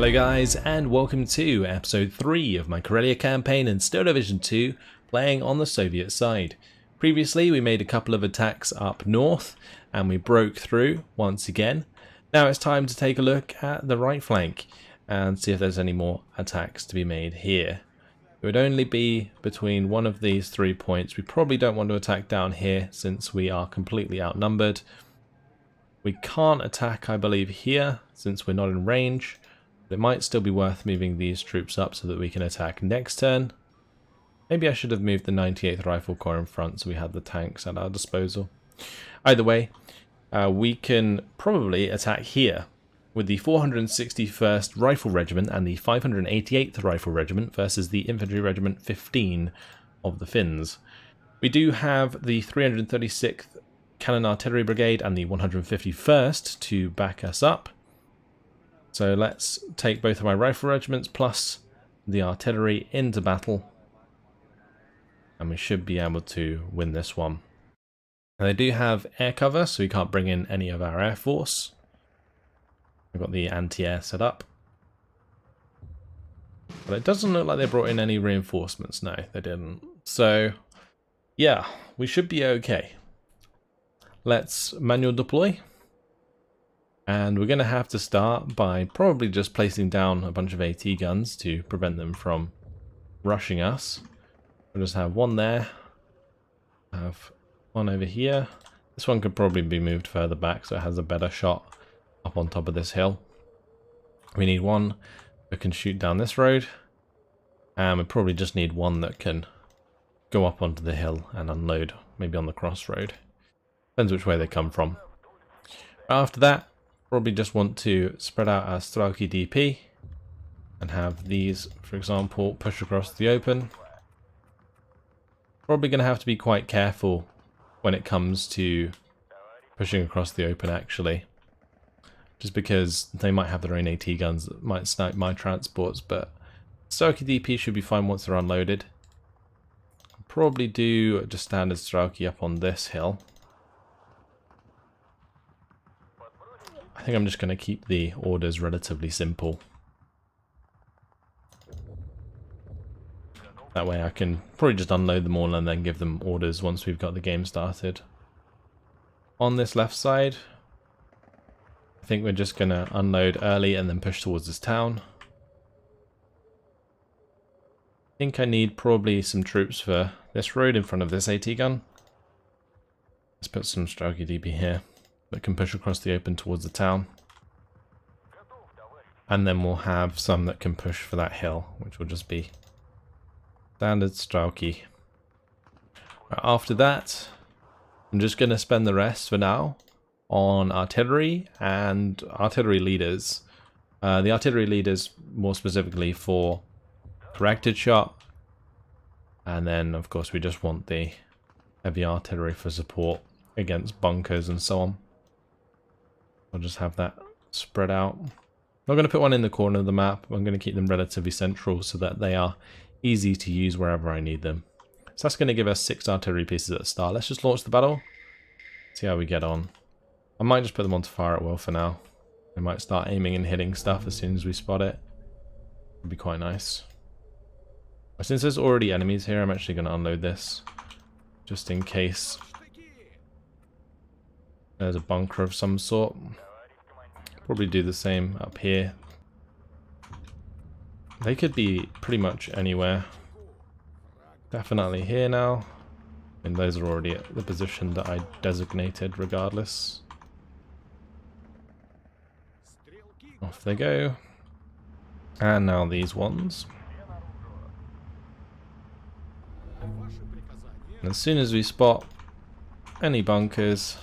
Hello guys, and welcome to episode 3 of my Karelia campaign in Steel Division 2, playing on the Soviet side. Previously we made a couple of attacks up north, and we broke through once again. Now it's time to take a look at the right flank, and see if there's any more attacks to be made here. It would only be between one of these 3 points. We probably don't want to attack down here, since we are completely outnumbered. We can't attack, I believe, here, since we're not in range. It might still be worth moving these troops up so that we can attack next turn. Maybe I should have moved the 98th Rifle Corps in front so we had the tanks at our disposal. Either way, we can probably attack here with the 461st Rifle Regiment and the 588th Rifle Regiment versus the Infantry Regiment 15 of the Finns. We do have the 336th Cannon Artillery Brigade and the 151st to back us up. So let's take both of my rifle regiments plus the artillery into battle, and we should be able to win this one. Now they do have air cover, so we can't bring in any of our air force. We've got the anti-air set up. But it doesn't look like they brought in any reinforcements. No, they didn't. So yeah, we should be okay. Let's manual deploy. And we're going to have to start by probably just placing down a bunch of AT guns to prevent them from rushing us. We'll just have one there. Have one over here. This one could probably be moved further back so it has a better shot up on top of this hill. We need one that can shoot down this road. And we probably just need one that can go up onto the hill and unload, maybe on the crossroad. Depends which way they come from. After that, probably just want to spread out our Strelki DP and have these, for example, push across the open. Probably going to have to be quite careful when it comes to pushing across the open, actually. Just because they might have their own AT guns that might snipe my transports, but Strelki DP should be fine once they're unloaded. I'll probably do just standard Strelki up on this hill. I think I'm just going to keep the orders relatively simple. That way I can probably just unload them all and then give them orders once we've got the game started. On this left side, I think we're just going to unload early and then push towards this town. I think I need probably some troops for this road in front of this AT gun. Let's put some Strelki DP here that can push across the open towards the town. And then we'll have some that can push for that hill, which will just be standard Strelki. After that, I'm just going to spend the rest for now on artillery and artillery leaders. The artillery leaders more specifically for corrected shot. And then of course we just want the heavy artillery for support against bunkers and so on. I'll just have that spread out. I'm not going to put one in the corner of the map. I'm going to keep them relatively central so that they are easy to use wherever I need them. So that's going to give us 6 artillery pieces at the start. Let's just launch the battle. See how we get on. I might just put them on to fire at will for now. They might start aiming and hitting stuff as soon as we spot it. Would be quite nice. Since there's already enemies here, I'm actually going to unload this. Just in case there's a bunker of some sort. Probably do the same up here. They could be pretty much anywhere. Definitely here now. And those are already at the position that I designated regardless. Off they go. And now these ones. And as soon as we spot any bunkers,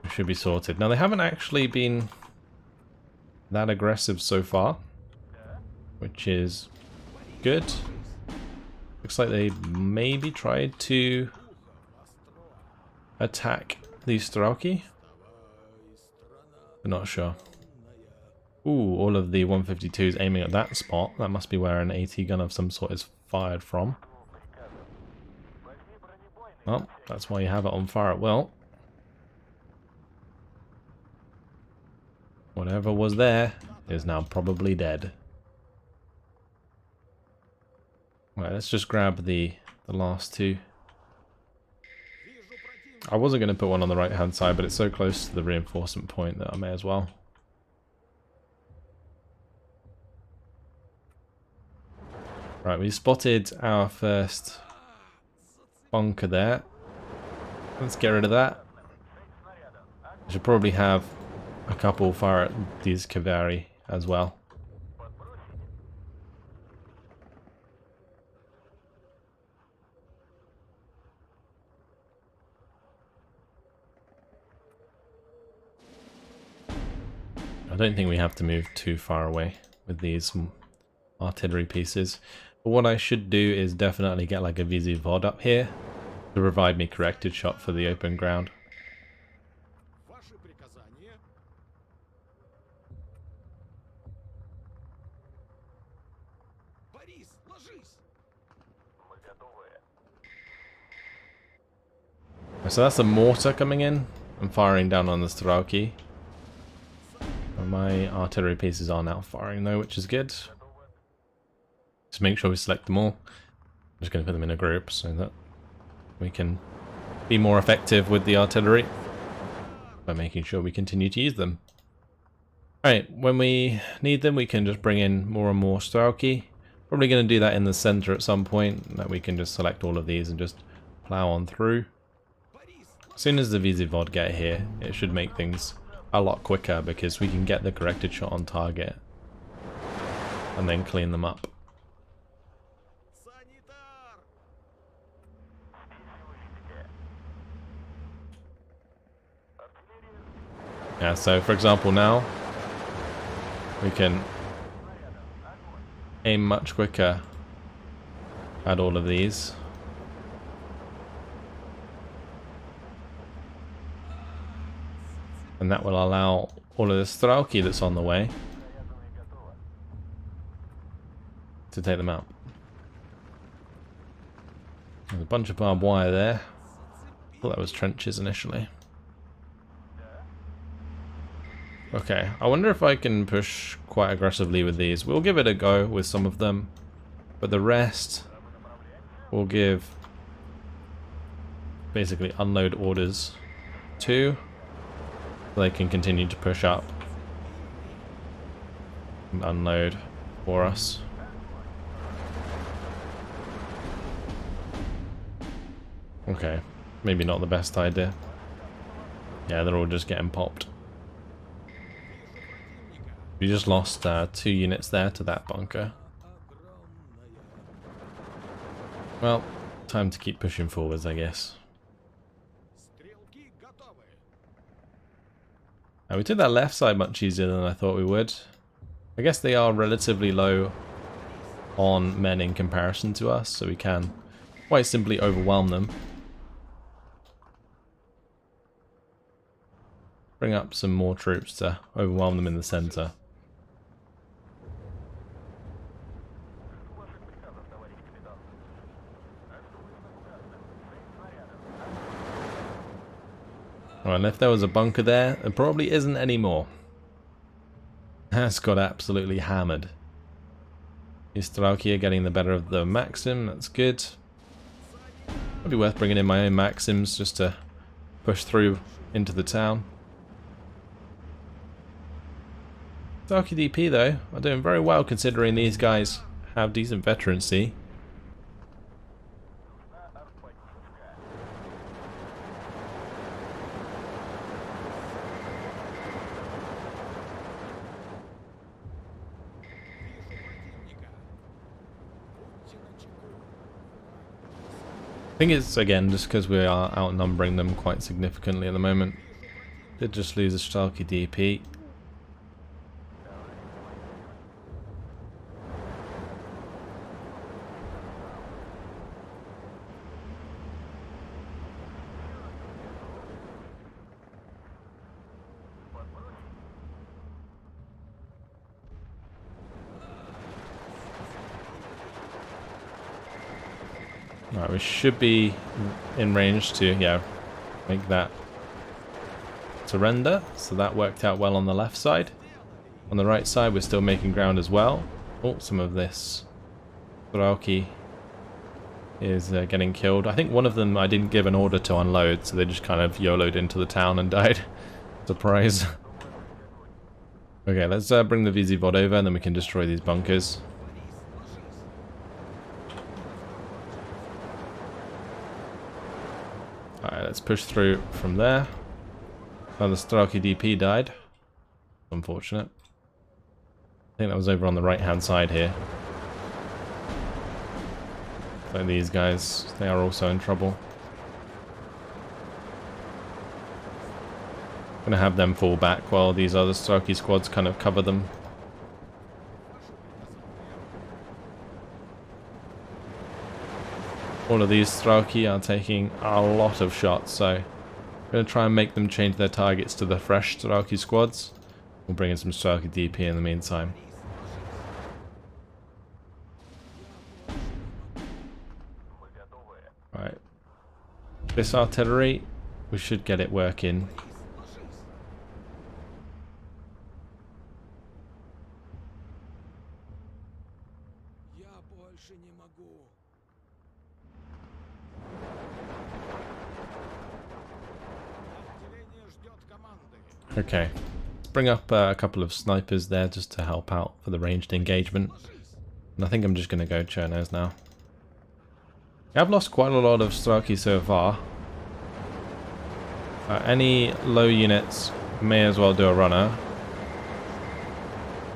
we should be sorted. Now they haven't actually been that aggressive so far, which is good. Looks like they maybe tried to attack these Strelki. I'm not sure. Ooh, all of the 152s aiming at that spot. That must be where an AT gun of some sort is fired from. Well, that's why you have it on fire at will. whatever was there is now probably dead. Right, let's just grab the last two. I wasn't going to put one on the right hand side, but it's so close to the reinforcement point that I may as well. Right, we spotted our first bunker there. Let's get rid of that. I should probably have a couple fire at these cavalry as well. I don't think we have to move too far away with these artillery pieces. But what I should do is definitely get like a VZ-VOD up here to provide me corrected shot for the open ground. So that's a mortar coming in and firing down on the Strelki. My artillery pieces are now firing though, which is good. Just make sure we select them all. I'm just going to put them in a group so that we can be more effective with the artillery by making sure we continue to use them. Alright, when we need them we can just bring in more and more Strelki. Probably going to do that in the center at some point, that we can just select all of these and just plow on through. As soon as the VZ-VOD get here, it should make things a lot quicker because we can get the corrected shot on target and then clean them up. Yeah, so for example now we can aim much quicker at all of these. And that will allow all of the Strelki that's on the way to take them out. There's a bunch of barbed wire there. I thought that was trenches initially. Okay, I wonder if I can push quite aggressively with these. We'll give it a go with some of them, but the rest we'll give basically unload orders to. They can continue to push up and unload for us. Okay, maybe not the best idea. Yeah, they're all just getting popped. We just lost 2 units there to that bunker. Well, time to keep pushing forwards, I guess. We took that left side much easier than I thought we would. I guess they are relatively low on men in comparison to us, so we can quite simply overwhelm them. Bring up some more troops to overwhelm them in the center. Alright, and if there was a bunker there, there probably isn't anymore. Has got absolutely hammered. These Strelki are getting the better of the Maxim, that's good. Might be worth bringing in my own Maxims just to push through into the town. Strelki DP though, are doing very well considering these guys have decent veterancy. I think it's, again, just because we are outnumbering them quite significantly at the moment. Did just lose a Strelki DP. Right, we should be in range to, yeah, make that surrender. So that worked out well on the left side. On the right side, we're still making ground as well. Oh, some of this Strelki is getting killed. I think one of them I didn't give an order to unload, so they just kind of YOLO'd into the town and died. Surprise. Okay, let's bring the VZ-VOD over and then we can destroy these bunkers. Alright, let's push through from there. Oh, the Strelki DP died. Unfortunate. I think that was over on the right hand side here. So these guys, they are also in trouble. Gonna have them fall back while these other Strelki squads kind of cover them. All of these Strelki are taking a lot of shots, so I'm gonna try and make them change their targets to the fresh Strelki squads. We'll bring in some Strelki DP in the meantime. Right. This artillery, we should get it working. Okay. Let's bring up a couple of snipers there just to help out for the ranged engagement. And I think I'm just going to go Chernos now. I've lost quite a lot of Strelki so far. Any low units may as well do a runner.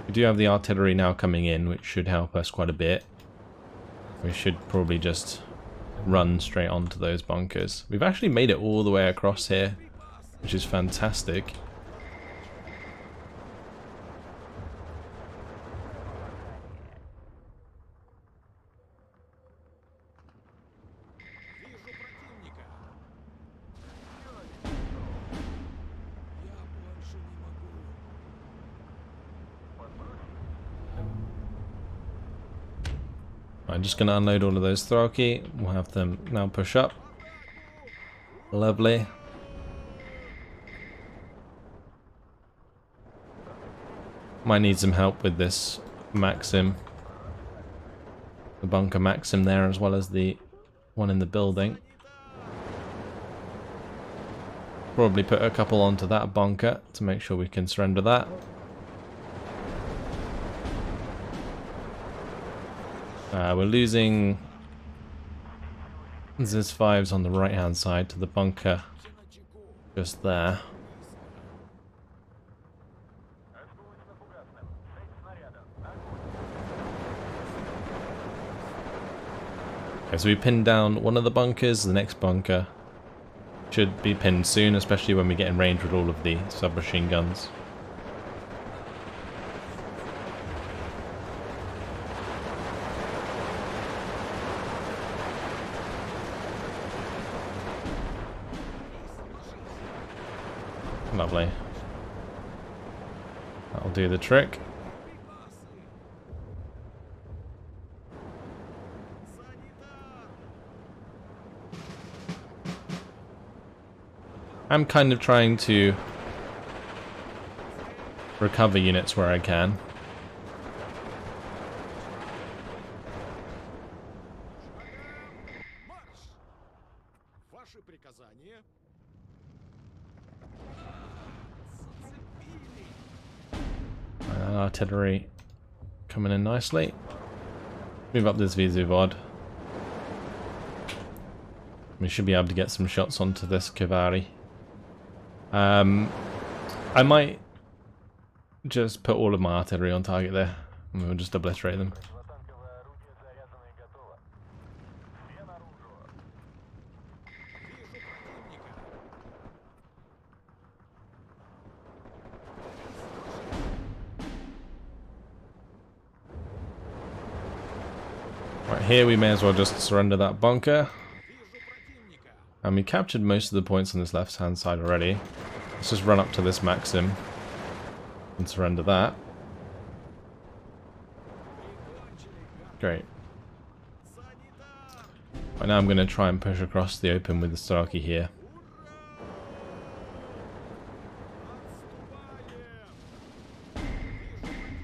We do have the artillery now coming in, which should help us quite a bit. We should probably just run straight onto those bunkers. We've actually made it all the way across here, which is fantastic. I'm just going to unload all of those Strelki. We'll have them now push up. Lovely. Might need some help with this Maxim. The bunker Maxim there, as well as the one in the building. Probably put a couple onto that bunker to make sure we can surrender that. We're losing Zis 5s on the right hand side to the bunker just there. Okay, so we pinned down one of the bunkers. The next bunker should be pinned soon, especially when we get in range with all of the submachine guns. Lovely. That'll do the trick. I'm kind of trying to recover units where I can. Artillery coming in nicely. Move up this VZ-VOD. We should be able to get some shots onto this Cavalry. I might just put all of my artillery on target there and we'll just obliterate them. Right, here we may as well just surrender that bunker. And we captured most of the points on this left hand side already. Let's just run up to this Maxim and surrender that. Great. Right, now I'm going to try and push across the open with the Strelki here.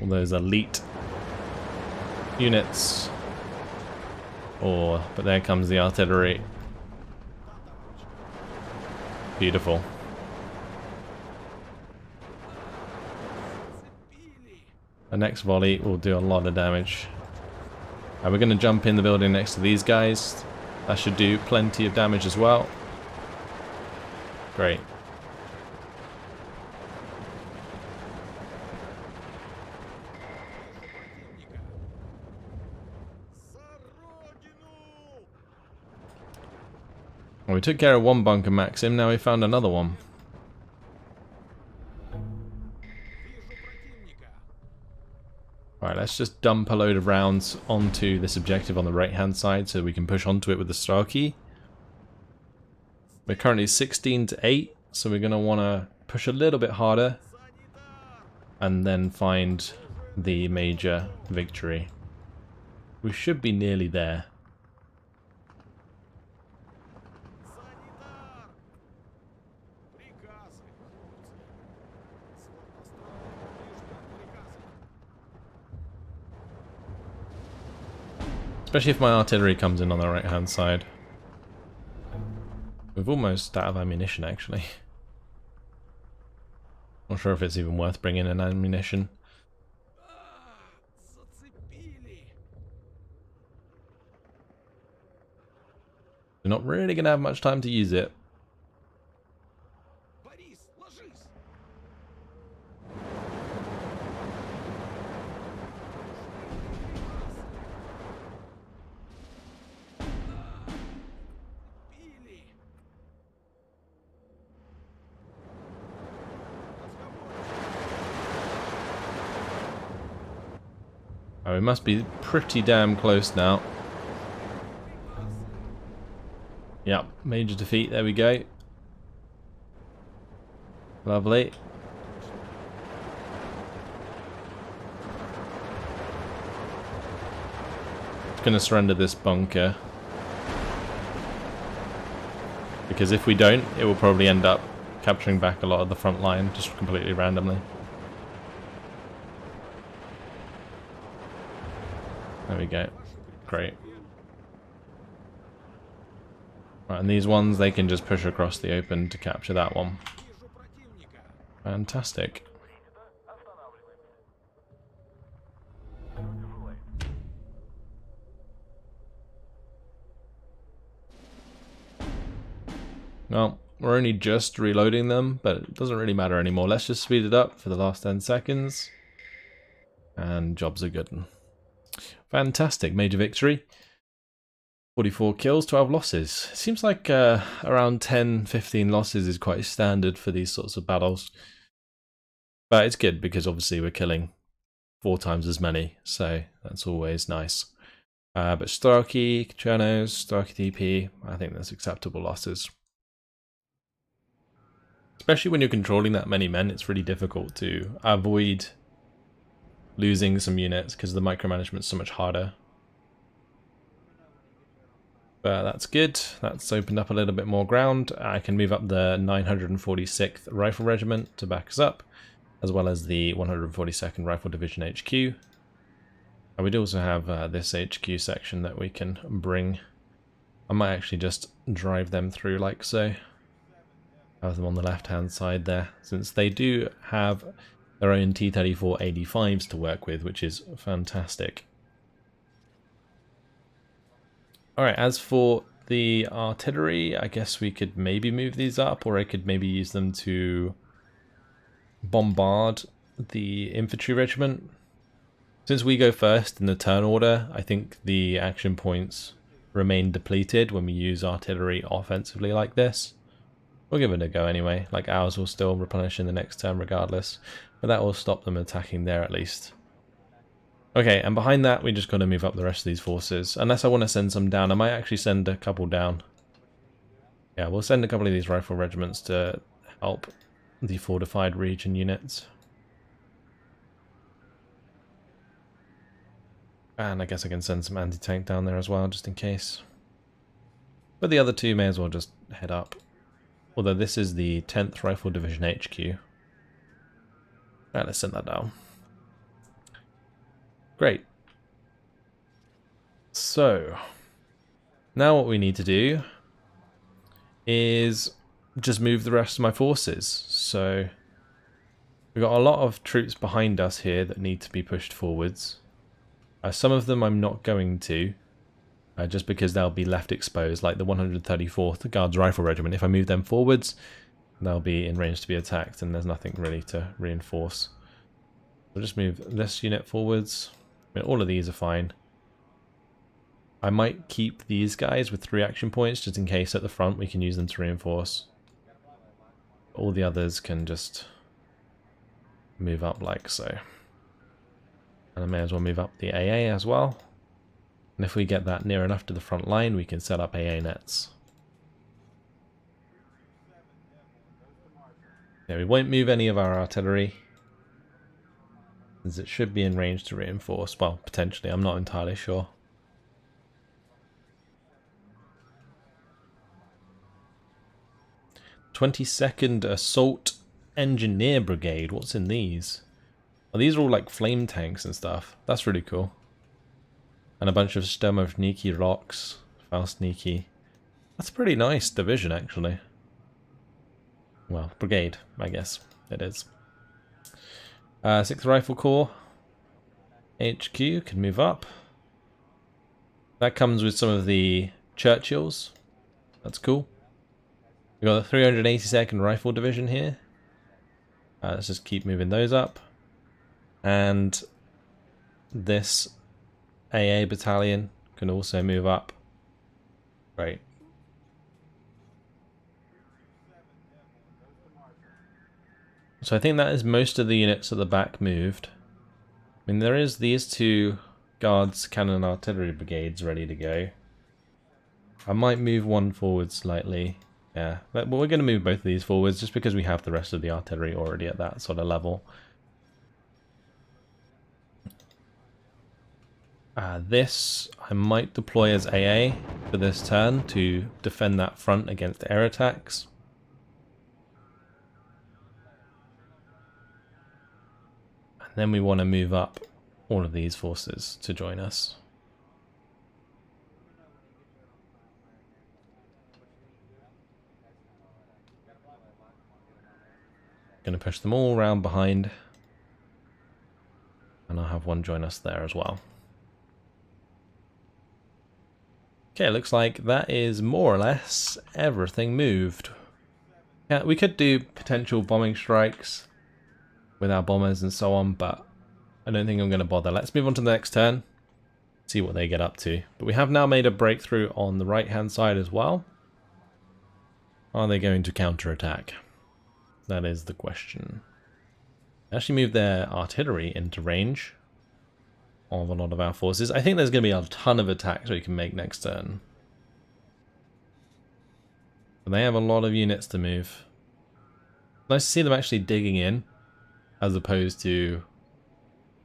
all those elite units. But there comes the artillery. Beautiful. The next volley will do a lot of damage. We're going to jump in the building next to these guys. That should do plenty of damage as well. Great. Well, we took care of one bunker, Maxim. Now we found another one. Alright, let's just dump a load of rounds onto this objective on the right hand side so we can push onto it with the star key. We're currently 16 to 8, so we're going to want to push a little bit harder and then find the major victory. We should be nearly there. Especially if my artillery comes in on the right hand side. We've almost out of ammunition actually. Not sure if it's even worth bringing in ammunition. We're not really going to have much time to use it. Oh, we must be pretty damn close now. Yep, major defeat, there we go. Lovely. Just gonna surrender this bunker. Because if we don't, it will probably end up capturing back a lot of the front line, just completely randomly. There we go. Great. Right, and these ones, they can just push across the open to capture that one. Fantastic. Well, we're only just reloading them, but it doesn't really matter anymore. Let's just speed it up for the last 10 seconds. And jobs are good. Fantastic, major victory. 44 kills, 12 losses. It seems like around 10-15 losses is quite standard for these sorts of battles. But it's good because obviously we're killing 4 times as many, so that's always nice. But Starkey, Chernos, Starkey TP, I think that's acceptable losses. Especially when you're controlling that many men, it's really difficult to avoid losing some units because the micromanagement's so much harder. But that's good. That's opened up a little bit more ground. I can move up the 946th Rifle Regiment to back us up, as well as the 142nd Rifle Division HQ. And we'd also have this HQ section that we can bring. I might actually just drive them through like so. Have them on the left hand side there, since they do have their own T-34 85s to work with, which is fantastic. Alright, as for the artillery, I guess we could maybe move these up, or I could maybe use them to bombard the infantry regiment. Since we go first in the turn order, I think the action points remain depleted when we use artillery offensively like this. We'll give it a go anyway, like ours will still replenish in the next turn regardless, but that will stop them attacking there at least. Okay, and behind that we just got to move up the rest of these forces. Unless I want to send some down, I might actually send a couple down. Yeah, we'll send a couple of these rifle regiments to help the fortified region units. And I guess I can send some anti-tank down there as well, just in case. But the other two may as well just head up. Although this is the 10th Rifle Division HQ. Right, let's send that down. Great. So, now what we need to do is just move the rest of my forces. So, we've got a lot of troops behind us here that need to be pushed forwards. Some of them I'm not going to, just because they'll be left exposed, like the 134th Guards Rifle Regiment. If I move them forwards, they'll be in range to be attacked, and there's nothing really to reinforce. We'll just move this unit forwards. I mean, all of these are fine. I might keep these guys with 3 action points, just in case at the front we can use them to reinforce. All the others can just move up like so. And I may as well move up the AA as well. And if we get that near enough to the front line, we can set up AA nets. Yeah, we won't move any of our artillery, as it should be in range to reinforce. Well, potentially, I'm not entirely sure. "22nd Assault Engineer Brigade." What's in these? Oh, these are all like flame tanks and stuff. That's really cool. And a bunch of Sturmovniki rocks. Faustniki. That's a pretty nice division, actually. Well, brigade, I guess it is. 6th Rifle Corps. HQ can move up. That comes with some of the Churchills. That's cool. We've got the 382nd Rifle Division here. Let's just keep moving those up. And this AA battalion can also move up. Great. So I think that is most of the units at the back moved. I mean, there is these 2 Guards, Cannon and Artillery Brigades ready to go. I might move one forward slightly. Yeah, but we're going to move both of these forwards just because we have the rest of the artillery already at that sort of level. This I might deploy as AA for this turn to defend that front against air attacks. And then we want to move up all of these forces to join us. Going to push them all around behind, and I'll have one join us there as well. Okay, looks like that is more or less everything moved. Yeah, we could do potential bombing strikes with our bombers and so on, but I don't think I'm going to bother. Let's move on to the next turn, see what they get up to. But we have now made a breakthrough on the right-hand side as well. Are they going to counterattack? That is the question. They actually moved their artillery into range of a lot of our forces. I think there's going to be a ton of attacks we can make next turn. But they have a lot of units to move. Nice to see them actually digging in, as opposed to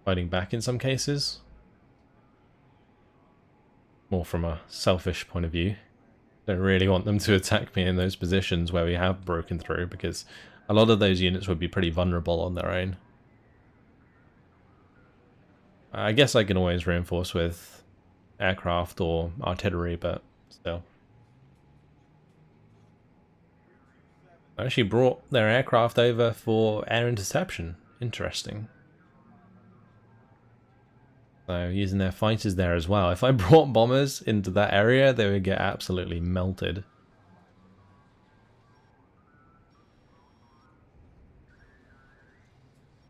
fighting back in some cases. More from a selfish point of view. Don't really want them to attack me in those positions where we have broken through, because a lot of those units would be pretty vulnerable on their own. I guess I can always reinforce with aircraft or artillery, but still. I actually brought their aircraft over for air interception. Interesting. So using their fighters there as well. If I brought bombers into that area, they would get absolutely melted.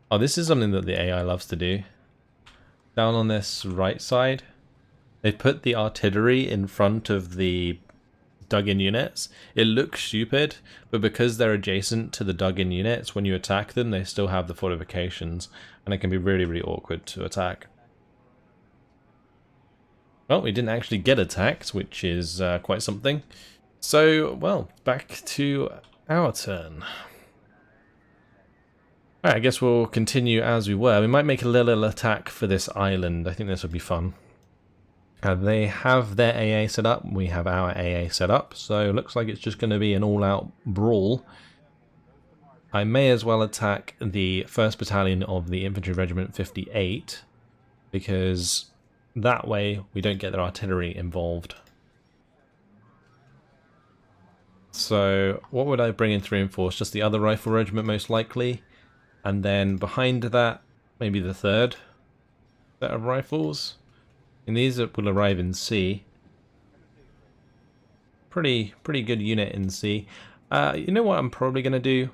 Oh, this is something that the AI loves to do. Down on this right side, they put the artillery in front of the dug-in units. It looks stupid, but because they're adjacent to the dug-in units, when you attack them, they still have the fortifications, and it can be really, really awkward to attack. Well, we didn't actually get attacked, which is quite something. So, well, back to our turn. Alright, I guess we'll continue as we were. We might make a little attack for this island. I think this would be fun. They have their AA set up. We have our AA set up. So it looks like it's just going to be an all-out brawl. I may as well attack the 1st Battalion of the Infantry Regiment 58. because that way we don't get their artillery involved. So what would I bring in to reinforce? Just the other rifle regiment most likely, and then behind that maybe the third set of rifles. And these will arrive in C. Pretty good unit in C. You know what I'm probably going to do?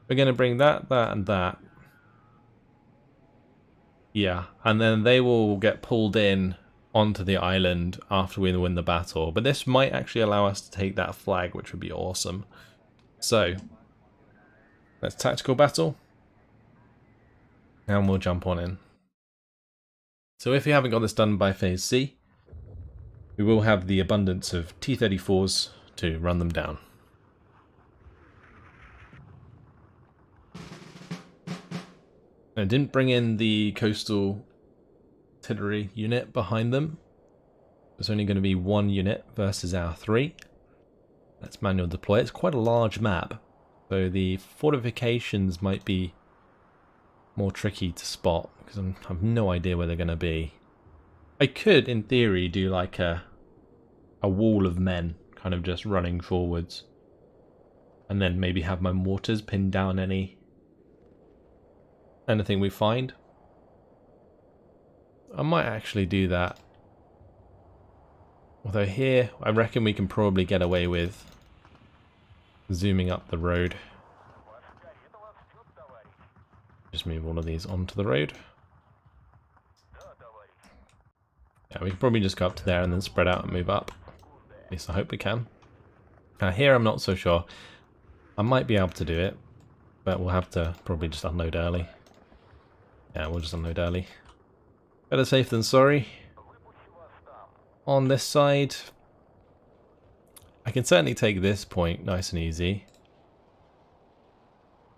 We're going to bring that, and that. Yeah, and then they will get pulled in onto the island after we win the battle. But this might actually allow us to take that flag, which would be awesome. So, let's tactical battle. And we'll jump on in. So if we haven't got this done by phase C, we will have the abundance of T-34s to run them down. I didn't bring in the coastal artillery unit behind them. There's only going to be one unit versus our 3. Let's manual deploy. It's quite a large map, so the fortifications might be more tricky to spot because I have no idea where they're going to be. I could, in theory, do like a wall of men kind of just running forwards, and then maybe have my mortars pin down anything we find. I might actually do that. Although here, I reckon we can probably get away with zooming up the road. Just move all of these onto the road. Yeah, we can probably just go up to there and then spread out and move up. At least I hope we can. Now here I'm not so sure. I might be able to do it, but we'll have to probably just unload early. Yeah, we'll just unload early. Better safe than sorry. On this side, I can certainly take this point nice and easy.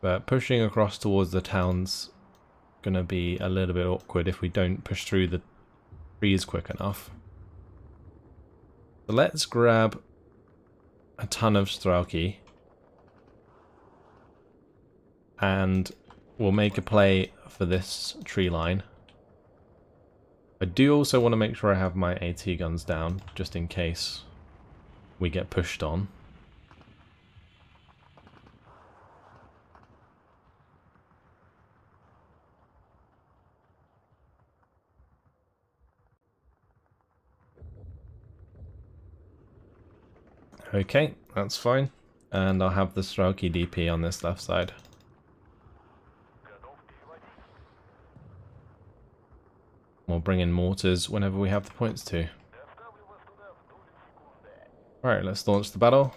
But pushing across towards the town's gonna be a little bit awkward if we don't push through the trees quick enough. So let's grab a ton of Strelki. And we'll make a play for this tree line. I do also want to make sure I have my AT guns down, just in case we get pushed on. Okay, that's fine. And I'll have the Strelki DP on this left side. We'll bring in mortars whenever we have the points to. Alright, let's launch the battle.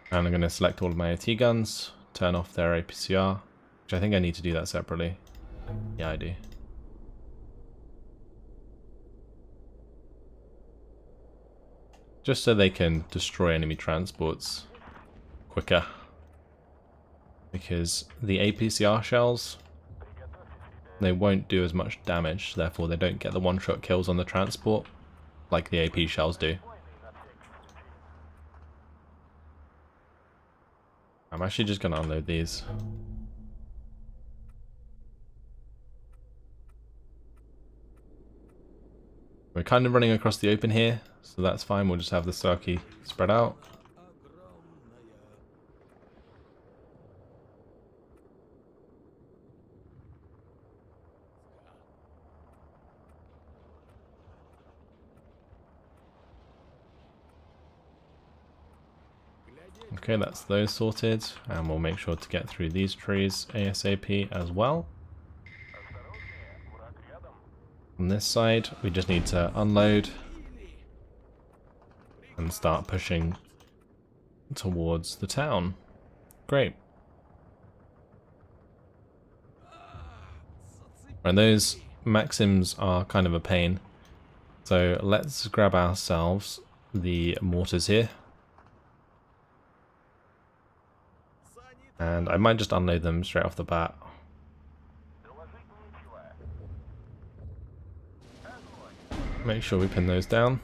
And I'm going to select all of my AT guns, turn off their APCR, which I think I need to do that separately. Yeah, I do. Just so they can destroy enemy transports quicker. Because the APCR shells, they won't do as much damage, therefore they don't get the one-shot kills on the transport like the AP shells do. I'm actually just going to unload these. We're kind of running across the open here, so that's fine. We'll just have the Strelki spread out. Okay, that's those sorted, and we'll make sure to get through these trees ASAP as well. On this side, we just need to unload and start pushing towards the town. Great. And those Maxims are kind of a pain, so let's grab ourselves the mortars here. And I might just unload them straight off the bat. Make sure we pin those down.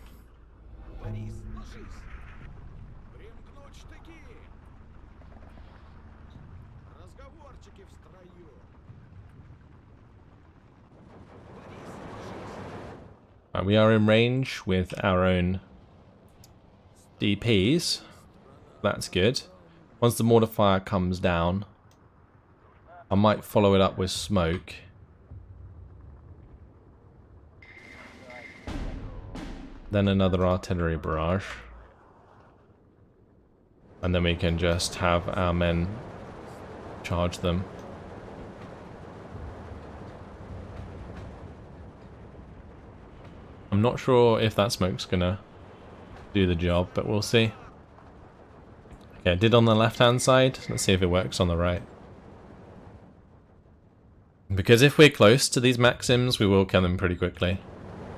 We are in range with our own DPs. That's good. Once the mortar fire comes down, I might follow it up with smoke. Then another artillery barrage. And then we can just have our men charge them. I'm not sure if that smoke's gonna do the job, but we'll see. Okay, it did on the left-hand side. Let's see if it works on the right. Because if we're close to these Maxims, we will kill them pretty quickly.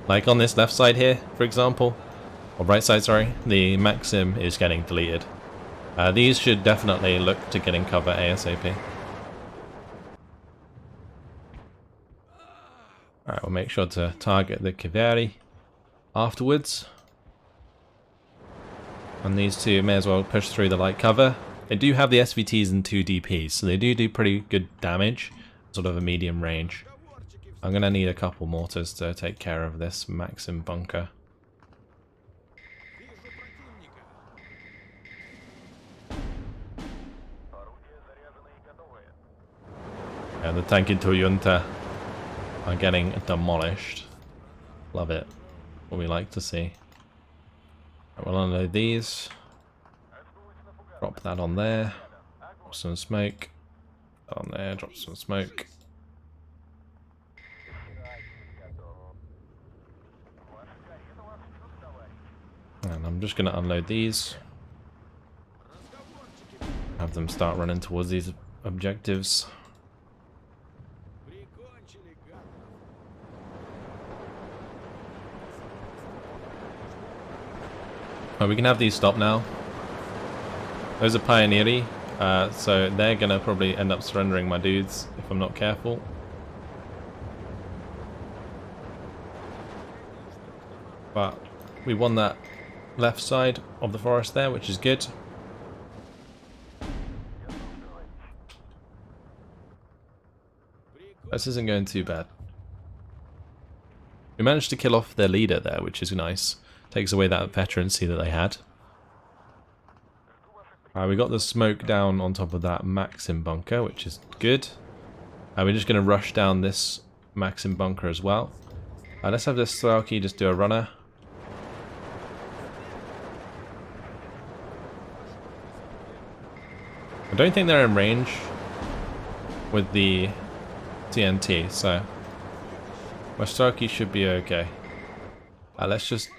Like on this left side here, for example, or right side, sorry, the Maxim is getting deleted. These should definitely look to getting cover ASAP. Alright, we'll make sure to target the Kaveri afterwards. And these two may as well push through the light cover. They do have the SVTs and 2 DPs, so they do pretty good damage, sort of a medium range. I'm going to need a couple mortars to take care of this Maxim bunker. Yeah, the tanky Toyota are getting demolished. Love it. What we like to see. Right, we'll unload these. Drop that on there. Drop some smoke. On there, drop some smoke. And I'm just going to unload these. Have them start running towards these objectives. Well, we can have these stop now. Those are Pioneeri, so they're going to probably end up surrendering my dudes if I'm not careful. But we won that left side of the forest there, which is good. This isn't going too bad. We managed to kill off their leader there, which is nice. Takes away that veterancy that they had. We got the smoke down on top of that Maxim bunker, which is good. We're just going to rush down this Maxim bunker as well. Let's have this Strelki just do a runner. I don't think they're in range with the TNT, so my Strelki should be okay. Let's just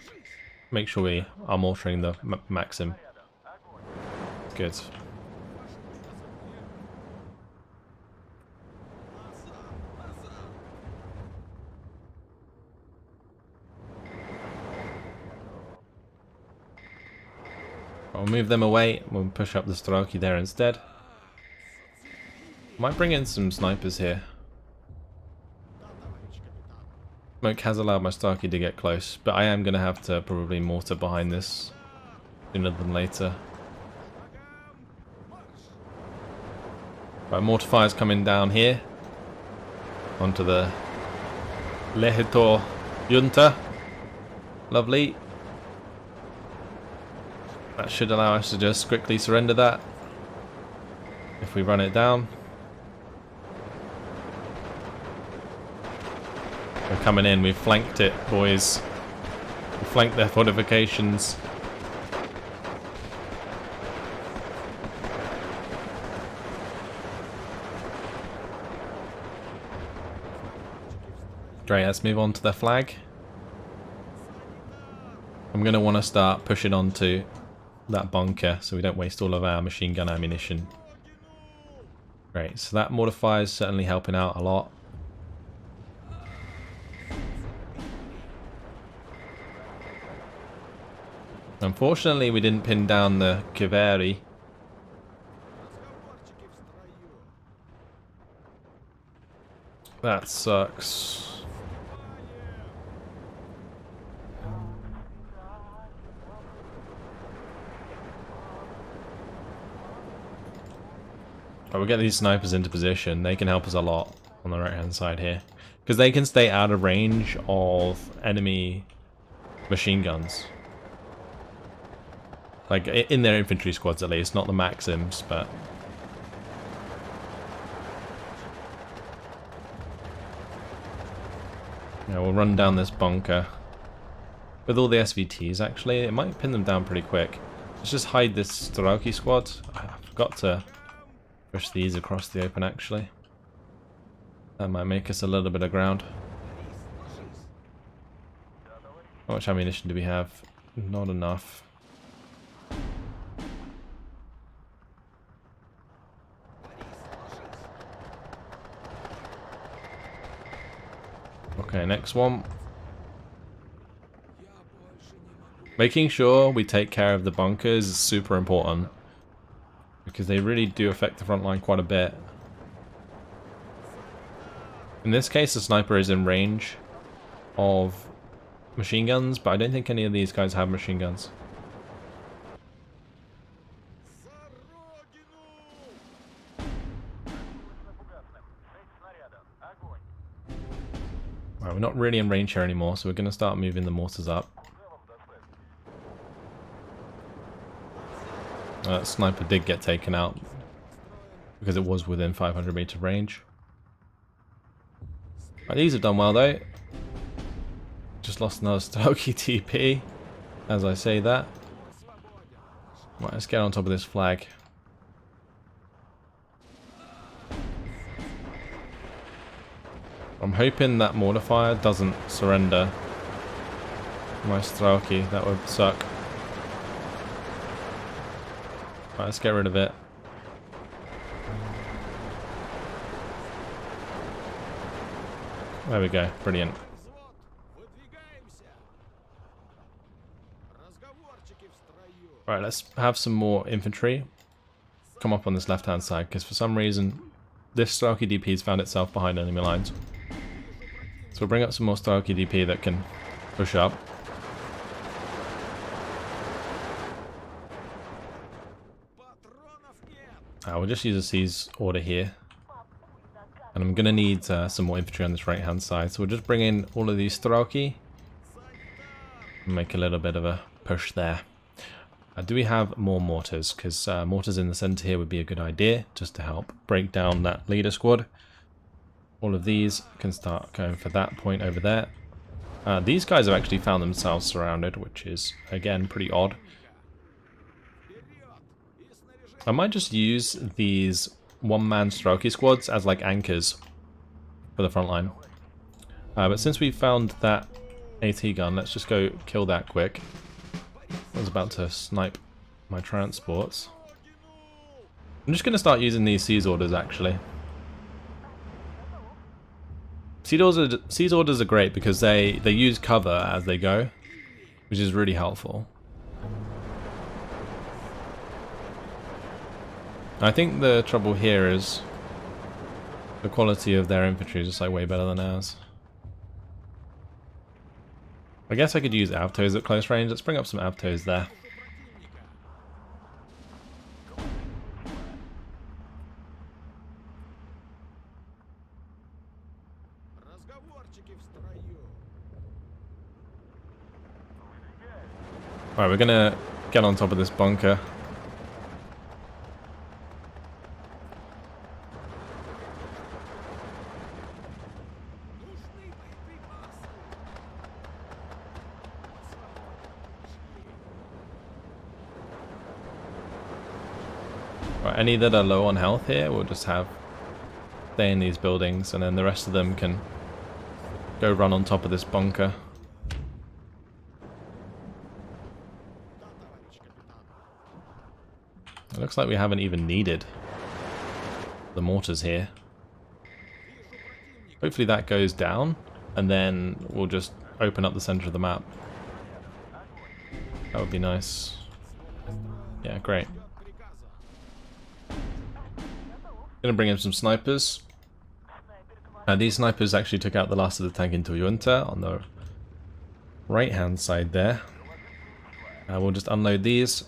make sure we are mortaring the Maxim. Good. I'll move them away. We'll push up the Strelki there instead. Might bring in some snipers here. Smoke has allowed my Strelki to get close, but I am going to have to probably mortar behind this sooner than later. Right, mortar fire's coming down here onto the Lehitor Junta. Lovely. That should allow us to just quickly surrender that if we run it down. They're coming in, we've flanked it, boys. We flanked their fortifications. Great, let's move on to the flag. I'm going to want to start pushing onto that bunker so we don't waste all of our machine gun ammunition. Great, so that mortar fire is certainly helping out a lot. Unfortunately, we didn't pin down the Kaveri. That sucks. Right, we'll get these snipers into position. They can help us a lot. on the right hand side here, because they can stay out of range of enemy machine guns. Like in their infantry squads at least, not the Maxims, but... Yeah, we'll run down this bunker with all the SVTs actually. It might pin them down pretty quick. Let's just hide this Strelki squad. I forgot to push these across the open actually. That might make us a little bit of ground. How much ammunition do we have? Not enough. Okay, next one. Making sure we take care of the bunkers is super important, because they really do affect the front line quite a bit. In this case, the sniper is in range of machine guns, but I don't think any of these guys have machine guns. Right, we're not really in range here anymore, so we're going to start moving the mortars up. Sniper did get taken out because it was within 500 meter range. Right, these have done well though. Just lost another Stokie TP as I say that. Right, let's get on top of this flag. I'm hoping that mortifier doesn't surrender my Strelki. That would suck. Right, let's get rid of it. There we go, brilliant. Right, let's have some more infantry come up on this left hand side, because for some reason this Strelki DP's found itself behind enemy lines. So we'll bring up some more Strelki DP that can push up. We'll just use a seize order here. And I'm going to need some more infantry on this right hand side. So we'll just bring in all of these Strelki and make a little bit of a push there. Do we have more mortars? Because mortars in the center here would be a good idea, just to help break down that leader squad. All of these can start going for that point over there. These guys have actually found themselves surrounded, which is, again, pretty odd. I might just use these one-man Strelki squads as like anchors for the front line. But since we found that AT gun, let's just go kill that quick. I was about to snipe my transports. I'm just going to start using these seize orders actually. Seize orders are great because they use cover as they go, which is really helpful. I think the trouble here is the quality of their infantry is just like way better than ours. I guess I could use Avtos at close range. Let's bring up some Avtos there. Alright, we're gonna get on top of this bunker. Right, any that are low on health here, we'll just have stay in these buildings, and then the rest of them can go run on top of this bunker. It looks like we haven't even needed the mortars here. Hopefully that goes down, and then we'll just open up the center of the map. That would be nice. Yeah, great. Gonna bring in some snipers. These snipers actually took out the last of the tank into Junta on the right hand side there. We'll just unload these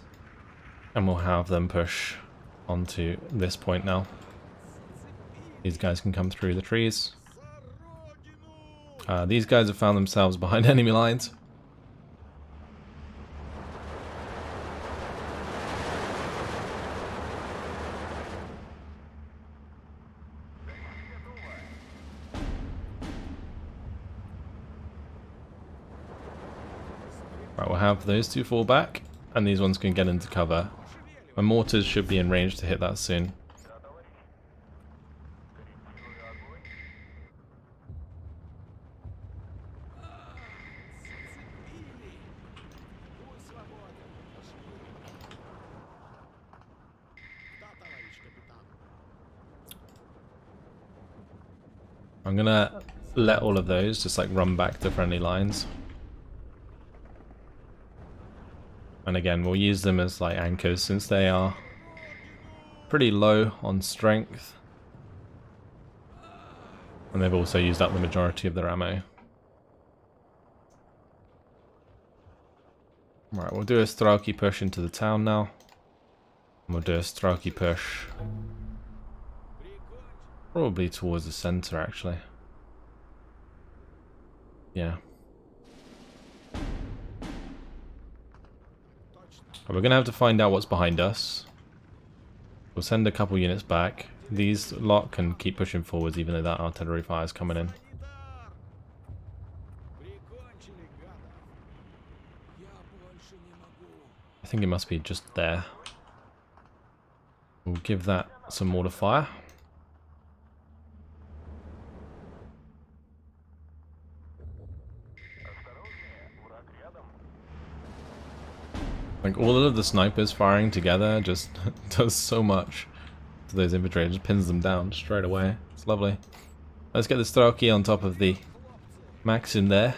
and we'll have them push onto this point now. These guys can come through the trees. These guys have found themselves behind enemy lines. Right, we'll have those two fall back, and these ones can get into cover. My mortars should be in range to hit that soon. I'm gonna let all of those just like run back to friendly lines. And again, we'll use them as like anchors since they are pretty low on strength. And they've also used up the majority of their ammo. Right, we'll do a Strelki push into the town now. And we'll do a Strelki push probably towards the center, actually. Yeah. We're going to have to find out what's behind us. We'll send a couple units back. These lot can keep pushing forwards even though that artillery fire is coming in. I think it must be just there. We'll give that some mortar fire. Like, all of the snipers firing together just does so much to those infantry. It just pins them down straight away. It's lovely. Let's get the Strelki on top of the Maxim there.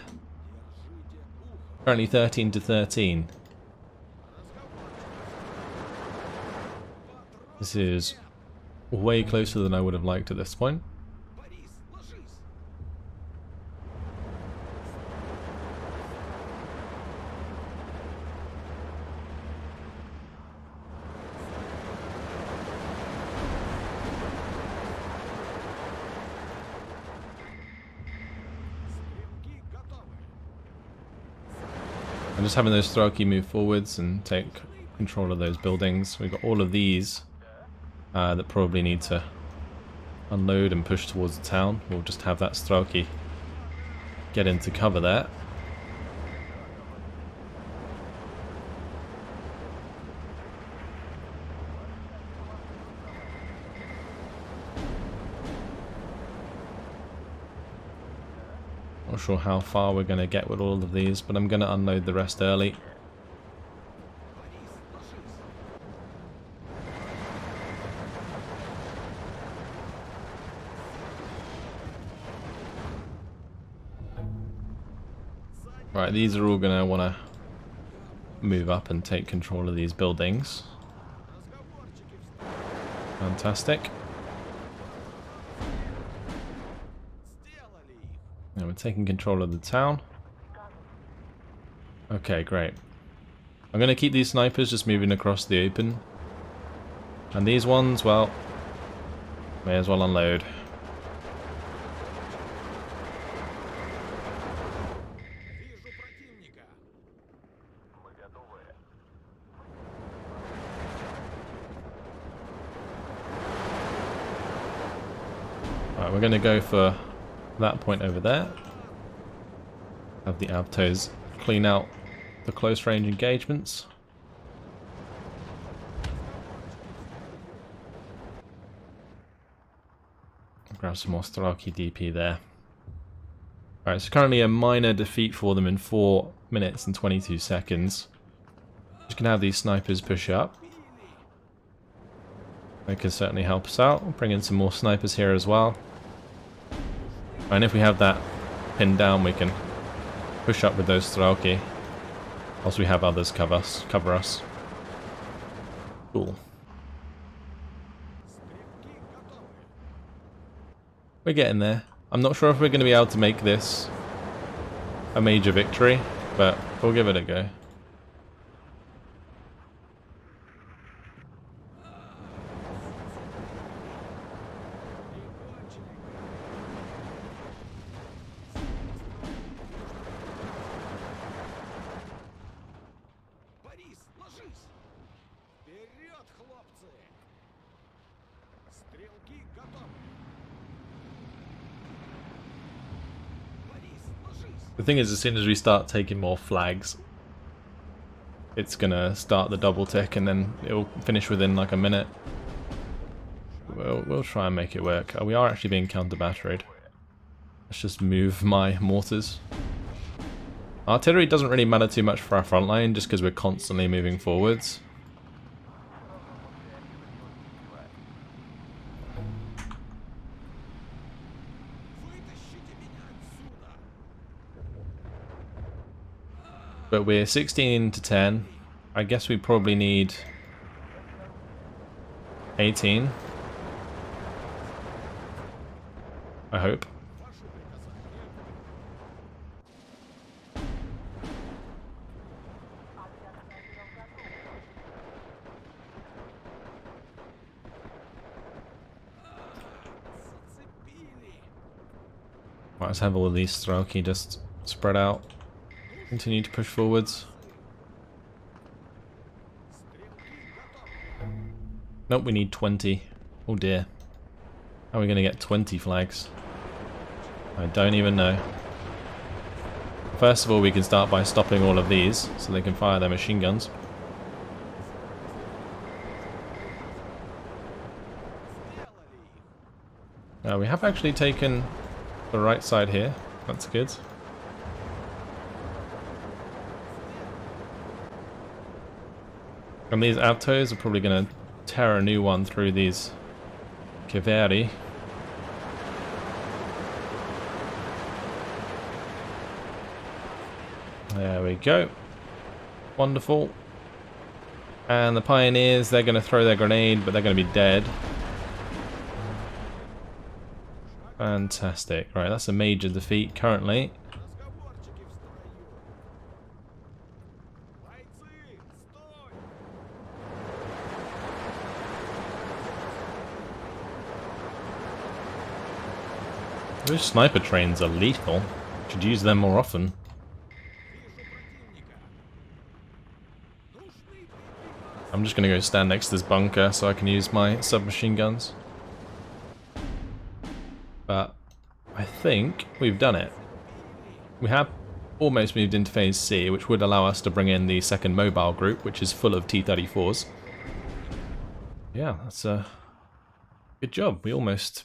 Currently 13 to 13. This is way closer than I would have liked at this point. I'm just having those Strelki move forwards and take control of those buildings. We've got all of these that probably need to unload and push towards the town. We'll just have that Strelki get into cover there. Not sure how far we're going to get with all of these, but I'm going to unload the rest early. Right, these are all going to want to move up and take control of these buildings. Fantastic. Now we're taking control of the town. Okay, great. I'm going to keep these snipers just moving across the open. And these ones, well, may as well unload. Right, we're going to go for that point over there. Have the Avtos clean out the close range engagements. Grab some more Strelki DP there. Alright, so currently a minor defeat for them in 4 minutes and 22 seconds. Just gonna have these snipers push up. They can certainly help us out. We'll bring in some more snipers here as well. And if we have that pinned down, we can push up with those Strelki. Whilst we have others cover us. Cool. We're getting there. I'm not sure if we're going to be able to make this a major victory, but we'll give it a go. The thing is, as soon as we start taking more flags, it's gonna start the double tick and then it'll finish within like a minute. We'll try and make it work. We are actually being counter-batteried. Let's just move my mortars. Artillery doesn't really matter too much for our front line just because we're constantly moving forwards. But we're 16 to 10. I guess we probably need 18. I hope. Might as have all of these Strelki just spread out. Continue to push forwards. Nope, we need 20. Oh dear. How are we going to get 20 flags? I don't even know. First of all, we can start by stopping all of these so they can fire their machine guns. Now we have actually taken the right side here. That's good. And these Avtos are probably going to tear a new one through these Kaveri. There we go. Wonderful. And the Pioneers, they're going to throw their grenade, but they're going to be dead. Fantastic. Right, that's a major defeat currently. Those sniper trains are lethal. Should use them more often. I'm just going to go stand next to this bunker so I can use my submachine guns. But I think we've done it. We have almost moved into phase C, which would allow us to bring in the second mobile group, which is full of T-34s. Yeah, that's a good job. We almost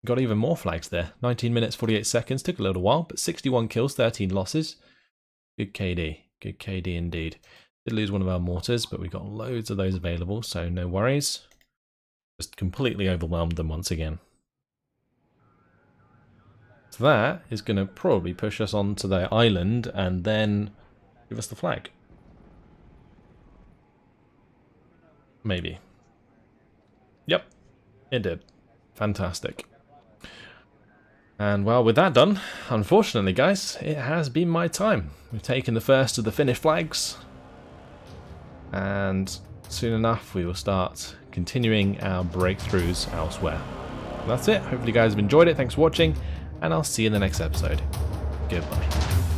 got even more flags there. 19 minutes 48 seconds, took a little while, but 61 kills, 13 losses. Good KD, good KD indeed. Did lose one of our mortars, but we got loads of those available, so no worries. Just completely overwhelmed them once again. So that is going to probably push us onto their island and then give us the flag. Maybe. Yep, it did. Fantastic. And well, with that done, unfortunately guys, it has been my time. We've taken the first of the Finnish flags, and soon enough we will start continuing our breakthroughs elsewhere. And that's it. Hopefully you guys have enjoyed it. Thanks for watching, and I'll see you in the next episode. Goodbye.